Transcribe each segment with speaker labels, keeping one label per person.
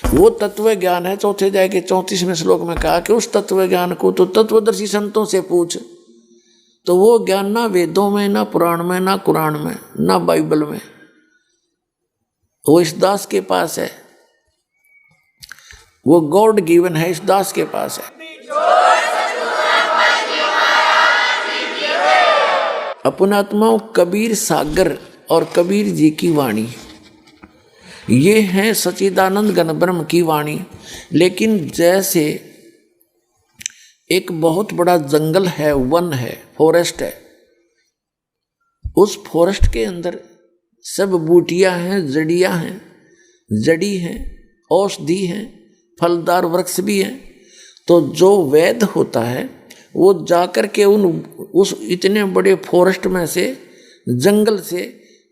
Speaker 1: वो तत्व ज्ञान है। चौथे अध्याय के 34वें श्लोक में कहा कि उस तत्व ज्ञान को तो तत्वदर्शी संतों से पूछ। तो वो ज्ञान ना वेदों में, ना पुराण में, ना कुरान में, ना बाइबल में, वो इस दास के पास है। वो गॉड गिवन है, इस दास के पास है। अपनात्माओं, कबीर सागर और कबीर जी की वाणी, ये है सच्चिदानंद घन ब्रह्म की वाणी। लेकिन जैसे एक बहुत बड़ा जंगल है, वन है, फॉरेस्ट है, उस फॉरेस्ट के अंदर सब बूटियां हैं, जड़ियां हैं, जड़ी हैं, औषधि हैं, फलदार वृक्ष भी हैं। तो जो वैद्य होता है वो जाकर के उस इतने बड़े फॉरेस्ट में से, जंगल से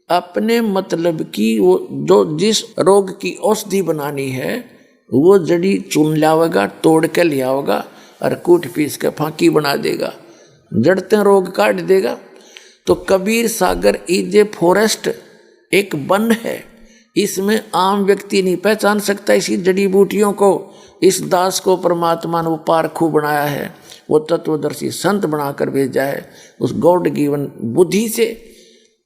Speaker 1: अपने मतलब की वो जो जिस रोग की औषधि बनानी है वो जड़ी चुन लावेगा, तोड़ के ले आओगा और कूट पीस के फांकी बना देगा, जड़ते रोग काट देगा। तो कबीर सागर इज ए फॉरेस्ट, एक वन है, इसमें आम व्यक्ति नहीं पहचान सकता इसी जड़ी बूटियों को। इस दास को परमात्मा ने वो पारखू बनाया है, वो तत्वदर्शी संत बनाकर भेजा है। उस गॉड गिवन बुद्धि से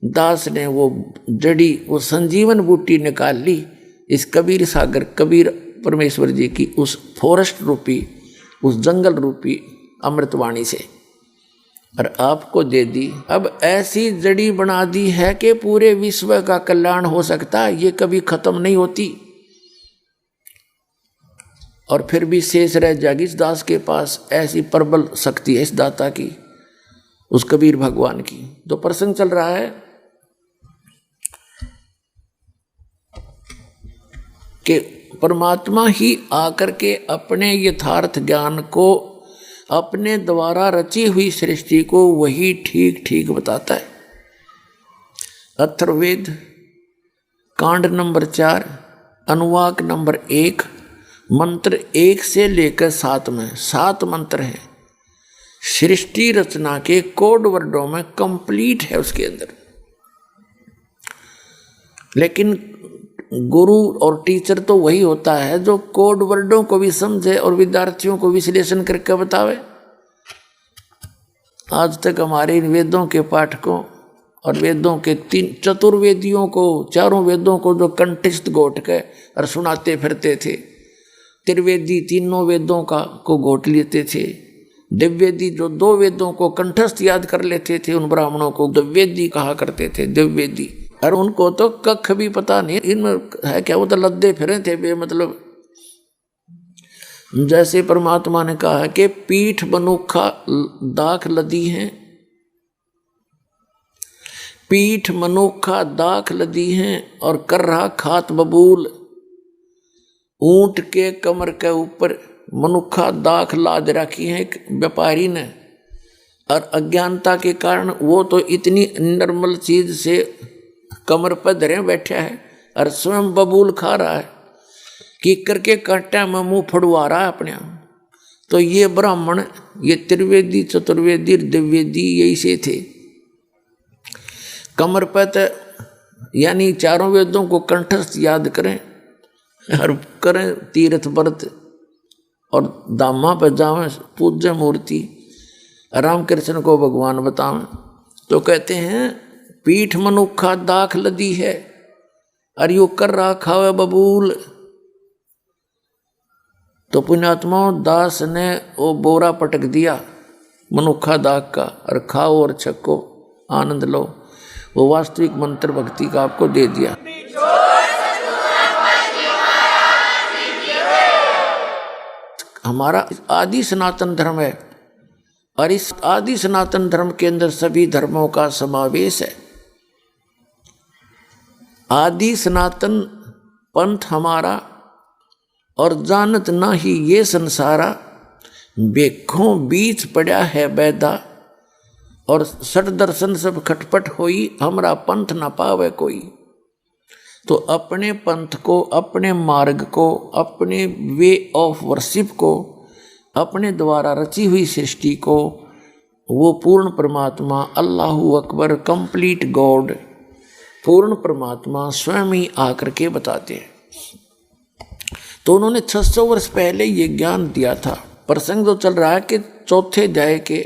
Speaker 1: दास ने वो जड़ी, वो संजीवन बूटी निकाल ली इस कबीर सागर, कबीर परमेश्वर जी की उस फॉरेस्ट रूपी, उस जंगल रूपी अमृतवाणी से, और आपको दे दी। अब ऐसी जड़ी बना दी है कि पूरे विश्व का कल्याण हो सकता है, ये कभी खत्म नहीं होती। और फिर भी शेष रह जाएगी इस दास के पास। ऐसी प्रबल शक्ति है इस दाता की, उस कबीर भगवान की। तो प्रसंग चल रहा है कि परमात्मा ही आकर के अपने यथार्थ ज्ञान को, अपने द्वारा रची हुई सृष्टि को वही ठीक ठीक बताता है। अथर्ववेद कांड नंबर 4, अनुवाक नंबर 1, मंत्र 1 से लेकर 7 में 7 मंत्र हैं। सृष्टि रचना के कोड वर्डों में कंप्लीट है उसके अंदर। लेकिन गुरु और टीचर तो वही होता है जो कोड वर्डों को भी समझे और विद्यार्थियों को विश्लेषण करके बतावे। आज तक हमारे इन वेदों के पाठकों और वेदों के 3 चतुर्वेदियों को, चारों वेदों को जो कंठस्थ घोट के और सुनाते फिरते थे, त्रिवेदी तीनों वेदों का को घोट लेते थे, दिव्यवेदी जो 2 वेदों को कंठस्थ याद कर लेते थे, उन ब्राह्मणों को दिव्यवेदी कहा करते थे, दिव्यवेदी। और उनको तो कख भी पता नहीं इनमें है क्या, वो तो लद्दे फिरे थे बे मतलब। जैसे परमात्मा ने कहा है कि पीठ मनुखा दाख लदी हैं, पीठ मनुखा दाख लदी हैं और कर रहा खात बबूल। ऊंट के कमर के ऊपर मनुखा दाख लाद रखी है एक व्यापारी ने, और अज्ञानता के कारण वो तो इतनी निर्मल चीज से कमर पर धरे बैठा है और स्वयं बबूल खा रहा है कि करके कांटा में मुंह फड़वा रहा है अपने। तो ये ब्राह्मण, ये त्रिवेदी चतुर्वेदी दिव्यवेदी यही से थे। कमर पर तो यानी चारों वेदों को कंठस्थ याद करें और करें तीर्थ व्रत और धामा पर जावें, पूज्य मूर्ति रामकृष्ण को भगवान बतावें। तो कहते हैं पीठ मनुखा दाख लदी है और यो कर रहा खावे बबूल। तो पुण्यात्माओं, दास ने वो बोरा पटक दिया मनुखा दाग का, और खाओ और छको, आनंद लो। वो वास्तविक मंत्र भक्ति का आपको दे दिया। हमारा आदि सनातन धर्म है और इस आदि सनातन धर्म के अंदर सभी धर्मों का समावेश है। आदि सनातन पंथ हमारा और जानत ना ही ये संसारा, बेखों बीच पड़ा है बैदा और सट दर्शन सब खटपट होई, हमरा पंथ न पावे कोई। तो अपने पंथ को, अपने मार्ग को, अपने वे ऑफ वर्शिप को, अपने द्वारा रची हुई सृष्टि को वो पूर्ण परमात्मा अल्लाहु अकबर कंप्लीट गॉड, पूर्ण परमात्मा स्वयं ही आकर के बताते हैं। तो उन्होंने 600 वर्ष पहले ये ज्ञान दिया था। प्रसंग जो चल रहा है कि चौथे अध्याय के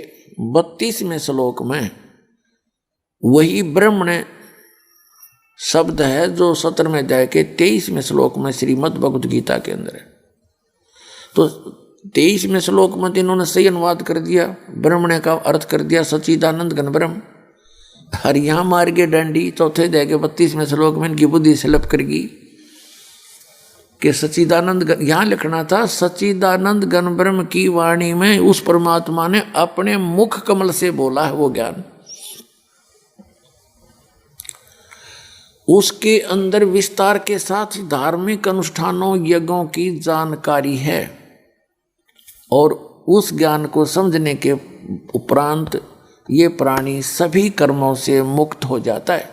Speaker 1: 32वें श्लोक में वही ब्रह्मण शब्द है जो 17वें अध्याय के 23वें श्लोक में श्रीमद् भगवद गीता के अंदर है। तो 23वें श्लोक में इन्होंने सही अनुवाद कर दिया, ब्रह्मण का अर्थ कर दिया सच्चिदानंद घन ब्रह्म। हर यहाँ मार के डंडी चौथे अध्याय के 32वें श्लोक में इनकी बुद्धि स्लप करेगी कि सच्चिदानंद, यहाँ लिखना था सच्चिदानंद घन ब्रह्म की वाणी में उस परमात्मा ने अपने मुख कमल से बोला है वो ज्ञान। उसके अंदर विस्तार के साथ धार्मिक अनुष्ठानों यज्ञों की जानकारी है और उस ज्ञान को समझने के उपरांत ये प्राणी सभी कर्मों से मुक्त हो जाता है।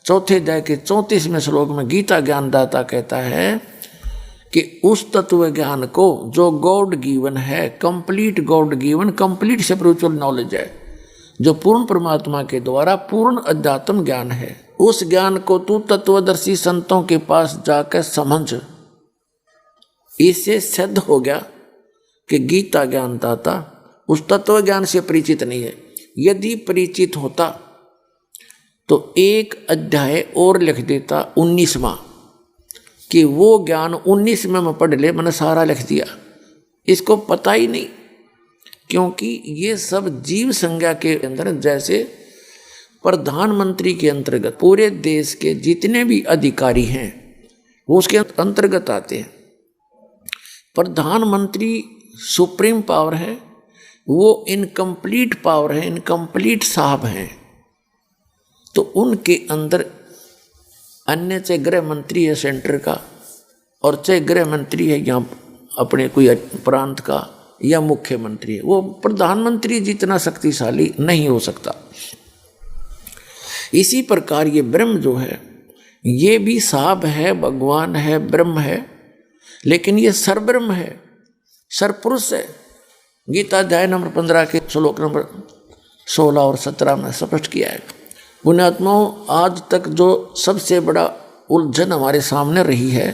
Speaker 1: चौथे अध्याय के 34वें श्लोक में गीता ज्ञानदाता कहता है कि उस तत्व ज्ञान को जो गॉड गिवन है, complete God given, complete spiritual knowledge है, जो पूर्ण परमात्मा के द्वारा पूर्ण अध्यात्म ज्ञान है, उस ज्ञान को तू तत्वदर्शी संतों के पास जाकर समझ। इससे सिद्ध हो गया कि गीता ज्ञानदाता उस तत्व ज्ञान से परिचित नहीं है। यदि परिचित होता तो एक अध्याय और लिख देता 19वां, कि वो ज्ञान 19वें में पढ़ ले, मैंने सारा लिख दिया। इसको पता ही नहीं, क्योंकि ये सब जीव संज्ञा के अंदर, जैसे प्रधानमंत्री के अंतर्गत पूरे देश के जितने भी अधिकारी हैं वो उसके अंतर्गत आते हैं। प्रधानमंत्री सुप्रीम पावर है, वो इनकम्प्लीट पावर है, इनकम्प्लीट साहब हैं। तो उनके अंदर अन्य चाहे गृह मंत्री है सेंटर का, और चाहे गृह मंत्री है यहाँ अपने कोई प्रांत का, या मुख्यमंत्री है, वो प्रधानमंत्री जितना शक्तिशाली नहीं हो सकता। इसी प्रकार ये ब्रह्म जो है ये भी साहब है, भगवान है, ब्रह्म है, लेकिन ये सरब्रह्म है, सरपुरुष है। गीता अध्याय नंबर 15 के श्लोक नंबर 16 और 17 में स्पष्ट किया है। पुण्यात्माओं, आज तक जो सबसे बड़ा उलझन हमारे सामने रही है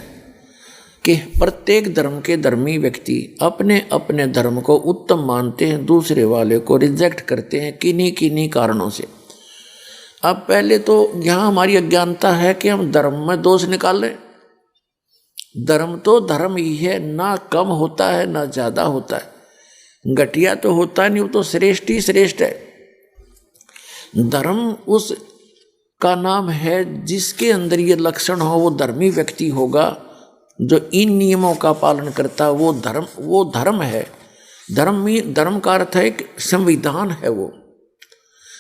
Speaker 1: कि प्रत्येक धर्म के धर्मी व्यक्ति अपने अपने धर्म को उत्तम मानते हैं, दूसरे वाले को रिजेक्ट करते हैं किन्हीं किन्हीं कारणों से। अब पहले तो यहाँ हमारी अज्ञानता है कि हम धर्म में दोष निकाल लें। धर्म तो धर्म ही है, ना कम होता है ना ज़्यादा होता है, घटिया तो होता नहीं, वो तो श्रेष्ठ ही श्रेष्ठ है। धर्म उस का नाम है जिसके अंदर ये लक्षण हो, वो धर्मी व्यक्ति होगा। जो इन नियमों का पालन करता है वो धर्म है। धर्म का अर्थ है कि संविधान है। वो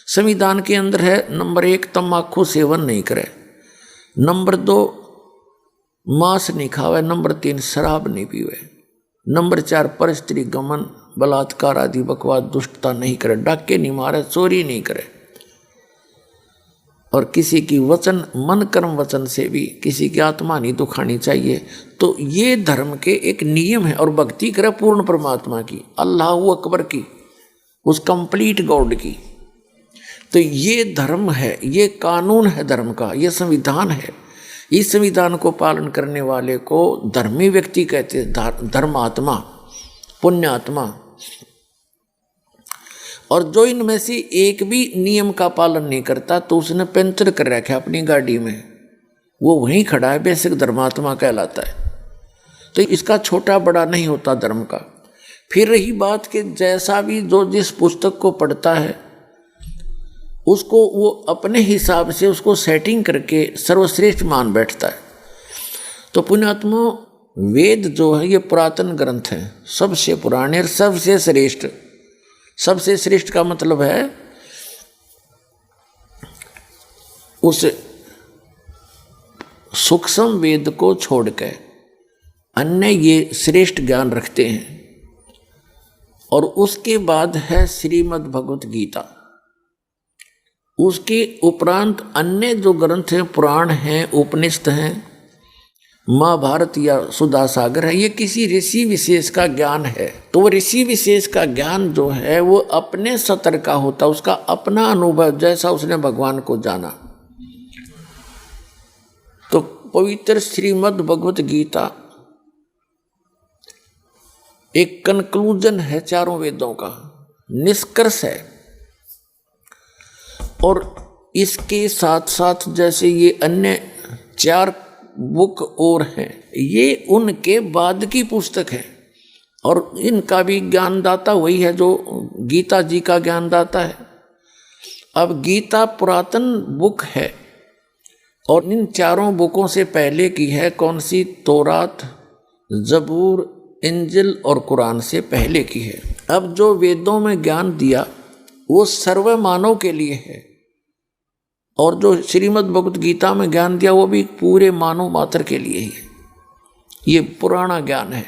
Speaker 1: संविधान के अंदर है नंबर 1 तम्बाकू सेवन नहीं करे, नंबर 2 मांस नहीं खावे, नंबर 3 शराब नहीं पीवे, नंबर 4 परस्त्री गमन बलात्कार आदि बकवास दुष्टता नहीं करे, डाके नहीं मारे, चोरी नहीं करे, और किसी की वचन मन कर्म वचन से भी किसी की आत्मा नहीं दुखानी चाहिए। तो ये धर्म के एक नियम है। और भक्ति करे पूर्ण परमात्मा की, अल्लाह अकबर की, उस कंप्लीट गॉड की। तो ये धर्म है, ये कानून है धर्म का, ये संविधान है। इस संविधान को पालन करने वाले को धर्मी व्यक्ति कहते हैं, धर्मात्मा, पुण्यात्मा। और जो इनमें से एक भी नियम का पालन नहीं करता तो उसने पंचर कर रखा अपनी गाड़ी में, वो वहीं खड़ा है, बेसिक धर्मात्मा कहलाता है। तो इसका छोटा बड़ा नहीं होता धर्म का। फिर रही बात कि जैसा भी जो जिस पुस्तक को पढ़ता है उसको वो अपने हिसाब से उसको सेटिंग करके सर्वश्रेष्ठ मान बैठता है। तो पुण्यात्मा, वेद जो है ये पुरातन ग्रंथ है, सबसे पुराने और सबसे श्रेष्ठ। सबसे श्रेष्ठ का मतलब है उस सूक्ष्म वेद को छोड़कर अन्य ये श्रेष्ठ ज्ञान रखते हैं। और उसके बाद है श्रीमद् भगवत गीता। उसके उपरांत अन्य जो ग्रंथ हैं, पुराण हैं, उपनिषद हैं, महाभारत या सुधा सागर है, ये किसी ऋषि विशेष का ज्ञान है। तो वो ऋषि विशेष का ज्ञान जो है वो अपने स्तर का होता, उसका अपना अनुभव, जैसा उसने भगवान को जाना। तो पवित्र श्रीमद् भगवत गीता एक कंक्लूजन है चारों वेदों का, निष्कर्ष है। और इसके साथ साथ जैसे ये अन्य 4 बुक और हैं, ये उनके बाद की पुस्तक है और इनका भी ज्ञानदाता वही है जो गीता जी का ज्ञानदाता है। अब गीता पुरातन बुक है और इन चारों बुकों से पहले की है कौन सी? तौरात, जबूर, इंजिल और कुरान से पहले की है। अब जो वेदों में ज्ञान दिया वो सर्व मानव के लिए है और जो श्रीमद् भगवत गीता में ज्ञान दिया वो भी पूरे मानव मात्र के लिए ही है। ये पुराना ज्ञान है।